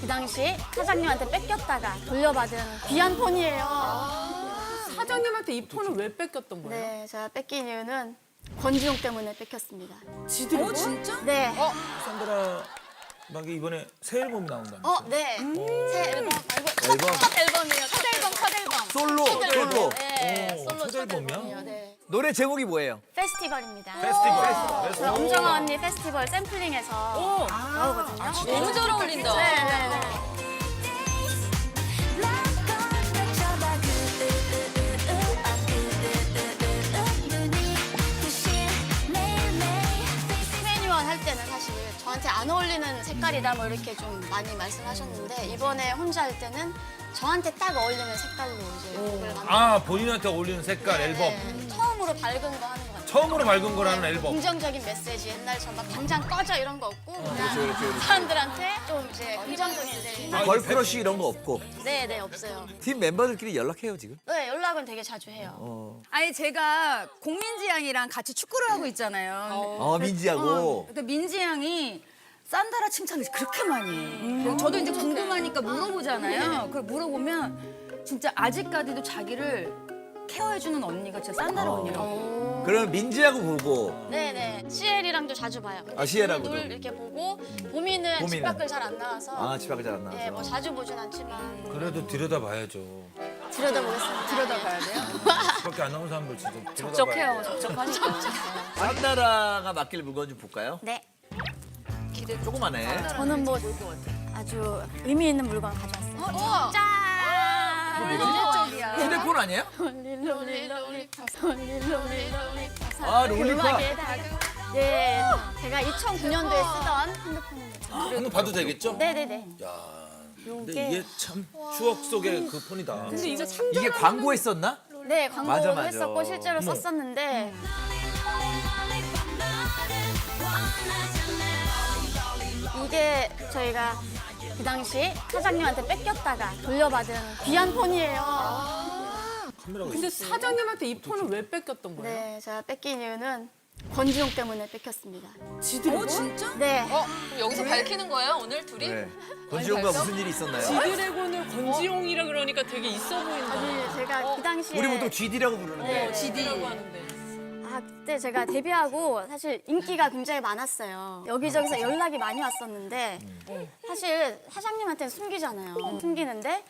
그 당시 사장님한테 뺏겼다가 돌려받은 귀한 폰이에요. 사장님한테 이 폰을 왜 뺏겼던 거예요? 네, 제가 뺏긴 이유는 권지용 때문에 뺏겼습니다. 지들이 진짜? 네. 산드라 막이 이번에 새 앨범 나온다면서. 네. 새 앨범 말고 앨범? 첫 앨범이에요. 첫 앨범. 솔로. 네, 오, 솔로 첫 첫 앨범이야? 앨범이에요. 네. 노래 제목이 뭐예요? 페스티벌입니다. 페스티벌. 저 엄정화 언니 페스티벌 샘플링에서 나오거든요. 너무 잘 어울린다. 네. 트웬티원 할 때는 사실 저한테 안 어울리는 색깔이다 뭐 이렇게 좀 많이 말씀하셨는데 이번에 혼자 할 때는 저한테 딱 어울리는 색깔로 이제 곡을 만들었어요. 아, 본인한테 어울리는 색깔 앨범. 네, 처음으로 밝은 거 하는 것 같아요. 처음으로 밝은 거라는 네, 앨범. 긍정적인 메시지 옛날처럼 막 당장 꺼져 이런 거 없고 그냥 사람들한테 좀 이제 긍정적인 메시지. 걸크러쉬 이런 거 없고. 네, 없어요. 팀 멤버들끼리 연락해요 지금? 네, 연락은 되게 자주 해요. 아니 제가 공민지 양이랑 같이 축구를 하고 있잖아요. 민지하고. 근데 민지 양이 산다라 칭찬을 그렇게 많이 해요. 저도 이제 궁금하니까 물어보잖아요. 그걸 물어보면 진짜 아직까지도 자기를 케어해주는 언니가 진짜 산다라 언니라고. 그러면 민지하고 보고. 네. 시엘이랑도 자주 봐요. 아, 시엘하고도? 둘 이렇게 보고 봄이는 집 밖을 잘 안 나와서 아, 집 밖을 잘 안 나와서. 네, 뭐 자주 보진 않지만 그래도 들여다봐야죠. 들여다보겠습니다. 들여다봐야 돼요. 집 밖에 안 나온 사람들 진짜 적적해요. 적적하니까. 산다라가 맡길 물건 좀 볼까요? 네, 조그마네. 저는 뭐 아주 의미 있는 물건 가져왔어요. 짠! 언제적이야. 휴대폰 아니에요? 롤리롤리롤리파사. 아, 롤리파. 음악에다가. 네, 제가 2009년도에 쓰던 핸드폰입니다. 한번 봐도 되겠죠? 네네네. 근데 요게 이게 참 추억 속의 그 폰이다. 근데 이거 참 이게 광고했었나? 네, 광고도 맞아. 했었고 실제로 썼었는데 이게 저희가 그 당시 사장님한테 뺏겼다가 돌려받은 귀한 폰이에요. 카메라가 근데 있어. 사장님한테 이 폰을 왜 뺏겼던 거예요? 네, 제가 뺏긴 이유는 권지용 때문에 뺏겼습니다. 지들이 진짜? 네. 그럼 여기서 밝히는 거예요? 오늘 둘이? 네. 권지용과 무슨 일이 있었나요? 지드래곤을 권지용이라 그러니까 되게 있어 보인다. 아니, 제가 그 당시에 우리 보통 GD라고 부르는데. 네. 지디라고 하는데. 그때 제가 데뷔하고 사실 인기가 굉장히 많았어요. 여기저기서 연락이 많이 왔었는데 사실 사장님한테는 숨기잖아요. 숨기는데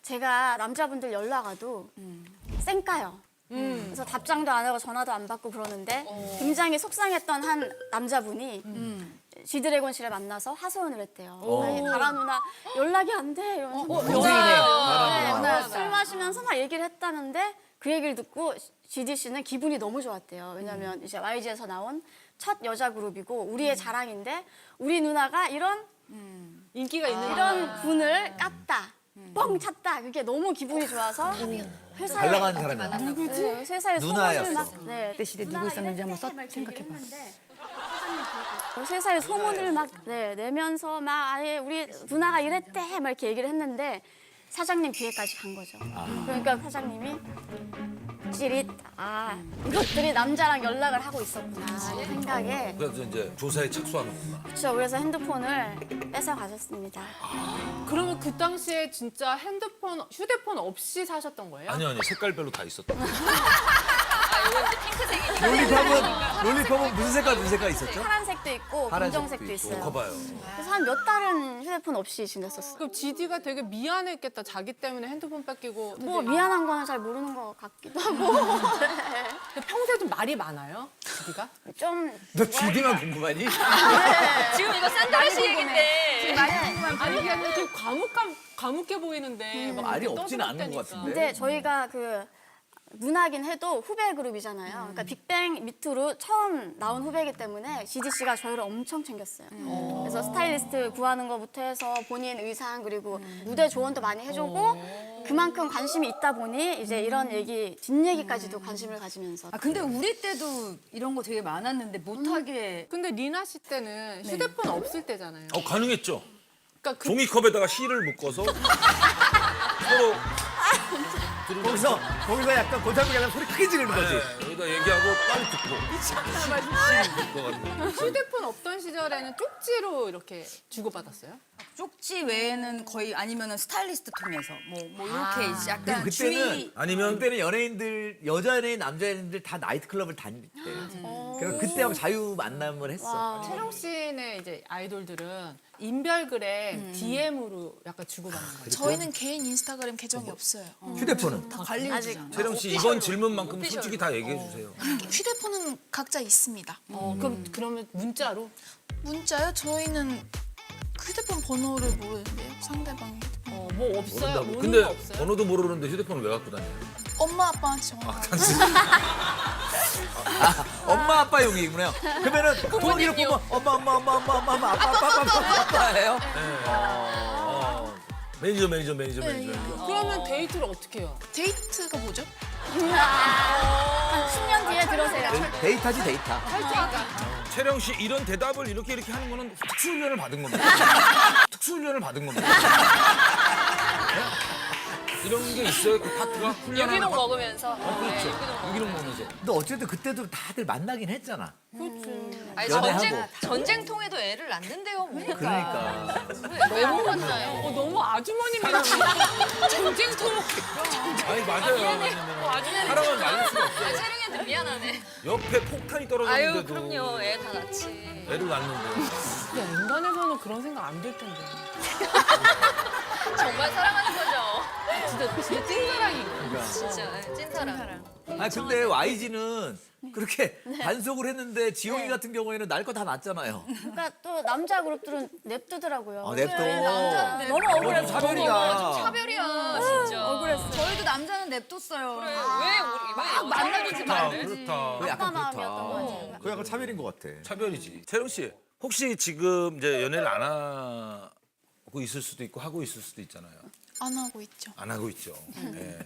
제가 남자분들 연락 와도 쌩까요. 그래서 답장도 안 하고 전화도 안 받고 그러는데 굉장히 속상했던 한 남자분이 G드래곤씨를 만나서 하소연을 했대요. 아니, 다라 누나 연락이 안 돼. 이러면서 동생이네요. 네, 술 마시면서 막 얘기를 했다는데 그 얘기를 듣고 GD 씨는 기분이 너무 좋았대요. 왜냐면 이제 YG에서 나온 첫 여자 그룹이고 우리의 자랑인데 우리 누나가 이런 인기가 있는 이런 분을 깠다. 뻥 찼다. 그게 너무 기분이 좋아서 회사에 잘 나가는 사람이야. 네, 회사에 누나였어. 소문을 막 네, 그때 시대 누구 있었는지 한번 생각해봐. 회사에 소문을 막 내면서 막 아예 우리 누나가 이랬대 막 이렇게 얘기를 했는데 사장님 귀에까지 간 거죠. 그러니까 사장님이 찌릿 이것들이 남자랑 연락을 하고 있었구나 생각에 그래서 이제 조사에 착수하는구나. 그렇죠. 그래서 핸드폰을 뺏어 가셨습니다. 그러면 그 당시에 진짜 휴대폰 없이 사셨던 거예요? 아니 색깔별로 다 있었다. 롤리팝은 무슨 색깔 있었죠? 파란색도 있고 파란색도 검정색도 있고. 있어요. 커봐요. 그래서 한 몇 달은 휴대폰 없이 지냈었어요. 그럼 지디가 되게 미안했겠다. 자기 때문에 핸드폰 뺏기고. 뭐 미안한 거는 잘 모르는 것 같기도 하고 근데 평소에 좀 말이 많아요? 지디가? 좀 너 GD만 궁금하니? 지금 이거 산다라 씨 얘긴데. 아니 그게 아니라 되게 과묵해 보이는데 막 말이 이렇게 없지는 않은 것 떠들었다니까. 같은데. 근데 저희가 그 누나긴 해도 후배 그룹이잖아요. 그러니까 빅뱅 밑으로 처음 나온 후배이기 때문에 GD 씨가 저희를 엄청 챙겼어요. 그래서 스타일리스트 구하는 것부터 해서 본인 의상 그리고 무대 조언도 많이 해주고 그만큼 관심이 있다 보니 이제 이런 얘기 뒷얘기까지도 관심을 가지면서 아 근데 우리 때도 이런 거 되게 많았는데 못하게. 근데 리나 씨 때는 휴대폰 없을 때잖아요. 가능했죠. 그러니까 그 종이컵에다가 실을 묶어서 서로 거기서 약간 고장이 가면 소리 크게 지르는 거지. 여기다 얘기하고 빨리 듣고. 휴대폰 없던 시절에는 쪽지로 이렇게 주고받았어요? 쪽지 외에는 거의 아니면은 스타일리스트 통해서 뭐 이렇게 이제 약간 그때는 주위 그때는 연예인들 여자 연예인 남자 연예인들 다 나이트클럽을 다닐 때. 그래서 그때하고 자유 만남을 했어. 채령 씨네 이제 아이돌들은 인별그램 DM으로 약간 주고받는 거예요. 저희는 개인 인스타그램 계정이 없어요. 휴대폰은 다 관리해 아직 주잖아. 채령 씨 이번 질문만큼 솔직히 다 얘기해 주세요. 휴대폰은 각자 있습니다. 그러면 문자로? 문자요? 저희는 휴대폰 번호를 모르는데요. 상대방이. 뭐 없어요? 오는 근데 거 없어요? 번호도 모르는데 휴대폰을 왜 갖고 다녀요? 엄마 아빠한테 전화. 엄마 아빠 용이구나. 그러면은 통화기를 보면 엄마 아빠예요. 매니저. 그러면 데이트를 어떻게 해요? 데이트가 뭐죠? 한 10년 뒤에 들으세요. 데이터지 데이터. 채령 씨 이런 대답을 이렇게 하는 거는 특수훈련을 받은 겁니다. 특수훈련을 받은 겁니다. 네? 이런 게 있어요? 그 파트가? 유기농 먹으면서. 그렇죠. 유기농 먹으면서. 근데 어쨌든 그때도 다들 만나긴 했잖아. 아니, 연애하고. 전쟁통에도 애를 낳는데요. 뭐. 그러니까. 왜 못 만나요? 너무 아주머니 매력. 전쟁통. 아니 맞아요. 왜냐면 사람은 말릴 수가 없어요. 채령이한테 미안하네. 옆에 폭탄이 아유, 떨어졌는데도 그럼요. 애 다 낳지. 애를 낳는데. 인간에서는 그런 생각 안 들 텐데. 정말 사랑하는 거죠. 진짜 찐사랑이고. 진짜 찐사랑. 아 근데 YG는 그렇게 단속을 했는데 지용이 같은 경우에는 날 거 다 났잖아요. 그러니까 또 남자 그룹들은 냅두더라고요. 냅둬. 너무 억울해서. 사별이다. 차별이야, 진짜. 억울했어요. 저희도 남자는 냅뒀어요. 그래, 왜 우리 만나는지 그렇다. 말을. 그렇다. 그 약간 마음이었던 그렇다. 것 같아요. 그 약간 차별인 것 같아. 차별이지. 채령 씨 혹시 지금 이제 연애를 안 하고 있을 수도 있고 하고 있을 수도 있잖아요. 안 하고 있죠. 안 하고 있죠. 예.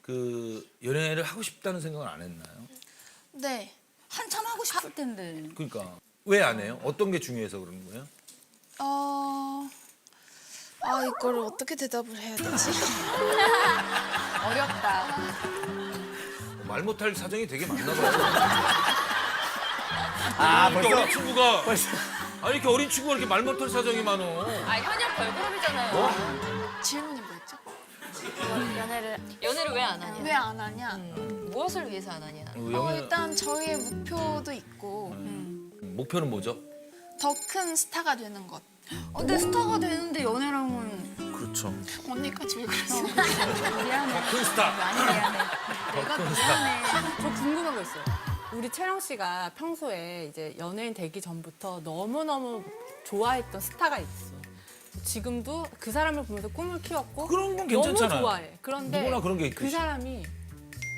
그 연애를 하고 싶다는 생각은 안 했나요? 네. 한참 하고 싶을 텐데. 그러니까 왜 안 해요? 어떤 게 중요해서 그러는 거예요? 이거를 어떻게 대답을 해야 되지? 어렵다. 말 못할 사정이 되게 많나 봐요. 아 이렇게 벌써 어린 친구가 아니 이렇게 어린 친구가 이렇게 말 못할 사정이 많어. 아, 현역 걸그룹이잖아요. 질문이 뭐였죠? 연애를 왜 안 하냐? 왜 안 하냐? 무엇을 위해서 안 하냐? 일단 저희의 목표도 있고 목표는 뭐죠? 더 큰 스타가 되는 것. 근데 스타가 되는데 연애랑은 그렇죠. 언니까지 왜 그랬어? 미안해. 큰 스타. 많이 미안해. 내가 미안해. 저 궁금한 거 있어요. 우리 채령 씨가 평소에 이제 연예인 되기 전부터 너무너무 좋아했던 스타가 있어. 지금도 그 사람을 보면서 꿈을 키웠고 그런 건 괜찮잖아요. 너무 좋아해. 그런데 누구나 그런 게 있듯이. 그 사람이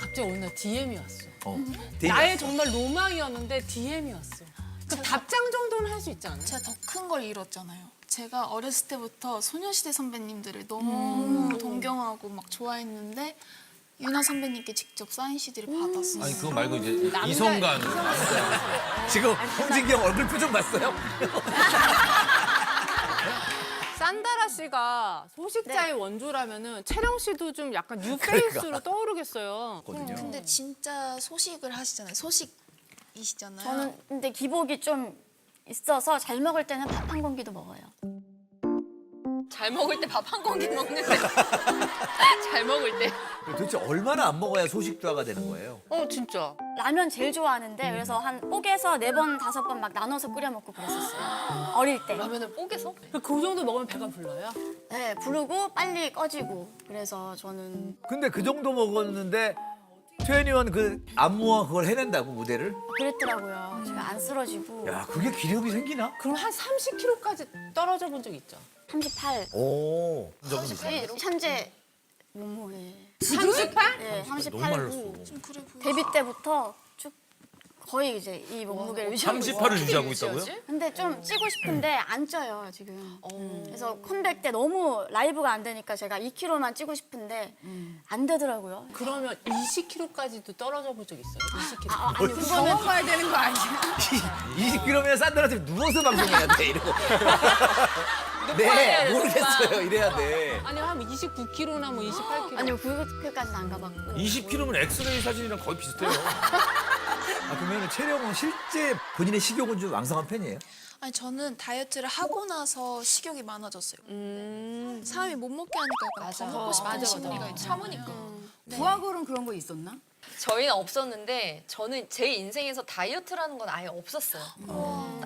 갑자기 어느 날 DM이 왔어. 데이트. 나의 정말 로망이었는데 DM이 왔어. 그 답장 정도는 할 수 있지 않아요? 제가 더 큰 걸 잃었잖아요. 제가 어렸을 때부터 소녀시대 선배님들을 너무 동경하고 막 좋아했는데 유나 선배님께 직접 사인 CD를 받았어요. 아니 그거 말고 이제 이성간. 지금 홍진경 얼굴 표정 봤어요? 산다라 씨가 소식자의 원조라면은 채령 씨도 좀 약간 뉴페이스로 떠오르겠어요. 근데 진짜 소식을 하시잖아요. 소식이시잖아요. 저는 근데 기복이 좀 있어서 잘 먹을 때는 밥 한 공기도 먹어요. 잘 먹을 때 밥 한 공기 먹는데. 잘 먹을 때. 도대체 얼마나 안 먹어야 소식자가 되는 거예요? 진짜. 라면 제일 좋아하는데 그래서 한 뽀개서 4번, 5번 막 나눠서 끓여 먹고 그랬었어요. 어릴 때. 라면을 뽀개서? 그 정도 먹으면 배가 불러요? 네, 부르고 빨리 꺼지고. 그래서 저는 근데 그 정도 먹었는데 최애니원 그 안무와 그걸 해낸다고 무대를? 그랬더라고요. 제가 안 쓰러지고. 야 그게 기력이 생기나? 그럼 한 30kg까지 떨어져 본 적 있죠? 38. 오. 현재 몸무게. 38? 네, 너무 38고. 말랐어. 좀 그래 보여. 데뷔 때부터 쭉 거의 이제 이 몸무게를 유지하고 있어요. 38을 유지하고 있다고요? 근데 좀 찌고 싶은데 안 쪄요 지금. 그래서 컴백 때 너무 라이브가 안 되니까 제가 2kg만 찌고 싶은데 안 되더라고요. 그러면 20kg까지도 떨어져 본 적 있어요? 20kg. 아니 그거는 병원 가야 되는 거 아니야? 20kg면 산들한테 누워서 방송해야 돼 이러고. 네 모르겠어요 이래야 돼. 아니 한 29kg나 뭐 28kg. 아니요 그까지는 안 가봤고. 20kg면 엑스레이 사진이랑 거의 비슷해요. 아 그러면 채령은 실제 본인의 식욕은 좀 왕성한 편이에요? 아니 저는 다이어트를 하고 나서 식욕이 많아졌어요. 사람이 못 먹게 하니까 약간 더 먹고 싶은 심리가 있죠. 참으니까. 부하걸은 그런 거 있었나? 저희는 없었는데 저는 제 인생에서 다이어트라는 건 아예 없었어요.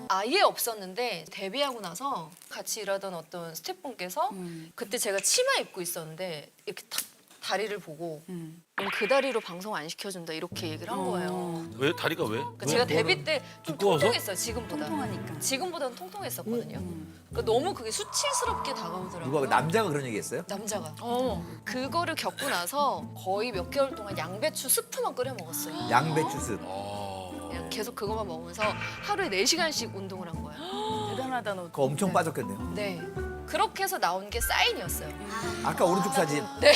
아예 없었는데 데뷔하고 나서 같이 일하던 어떤 스태프분께서 그때 제가 치마 입고 있었는데 이렇게 탁 다리를 보고 넌 그 다리로 방송 안 시켜준다 이렇게 얘기를 한 거예요. 왜 다리가 왜? 그러니까 제가 데뷔 때 좀 두꺼워서? 통통했어요. 지금보다. 통통하니까. 지금보다는 통통했었거든요. 그러니까 너무 그게 수치스럽게 다가오더라고요. 누가 남자가 그런 얘기했어요? 남자가. 그거를 겪고 나서 거의 몇 개월 동안 양배추 스프만 끓여 먹었어요. 양배추 습. 그냥 계속 그거만 먹으면서 하루에 4시간씩 운동을 한 거예요. 대단하다 너. 그거 엄청 빠졌겠네요. 네. 그렇게 해서 나온 게 사인이었어요. 아까 오른쪽 사진. 네.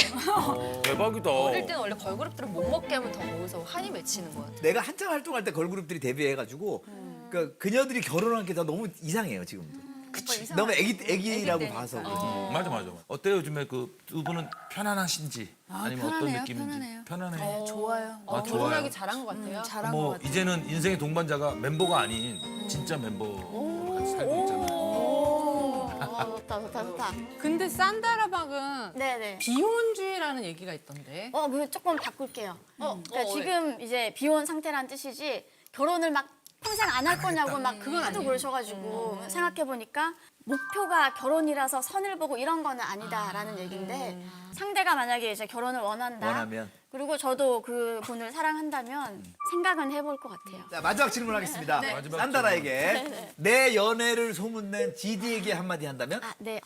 대박이다. 어릴 때는 원래 걸그룹들은 못 먹게 하면 더 거기서 한이 맺히는 것 같아요. 내가 한창 활동할 때 걸그룹들이 데뷔해가지고 그러니까 그녀들이 결혼한 게 다 너무 이상해요 지금도. 너무 애기라고 봐서. 그러지. 맞아. 어때요 요즘에 그 두 분은 편안하신지 아니면 어떤 편안해요, 느낌인지? 편안해. 좋아요. 아, 좋아요. 결혼하기 잘한 것 같아요. 잘한 뭐 것 같아. 이제는 인생의 동반자가 멤버가 아닌 진짜 멤버로 같이 살고 있잖아요. 좋다. 근데 산다라박은 네네. 비혼주의라는 얘기가 있던데. 그거 조금 바꿀게요. 그러니까 왜? 지금 이제 비혼 상태란 뜻이지 결혼을 막 평생 안 할 거냐고 막 그건 하도 그러셔가지고 생각해 보니까 목표가 결혼이라서 선을 보고 이런 거는 아니다라는 얘기인데 상대가 만약에 이제 결혼을 원하면. 그리고 저도 그 분을 사랑한다면 생각은 해볼 것 같아요. 자 마지막 질문하겠습니다. 마지막 산다라에게 내 연애를 소문낸 GD에게 한마디 한다면? 네,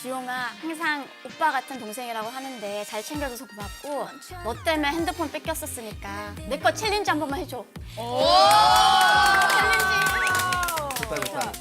지용아 항상 오빠 같은 동생이라고 하는데 잘 챙겨줘서 고맙고 너 때문에 핸드폰 뺏겼었으니까 내 거 챌린지 한 번만 해줘. 좋다.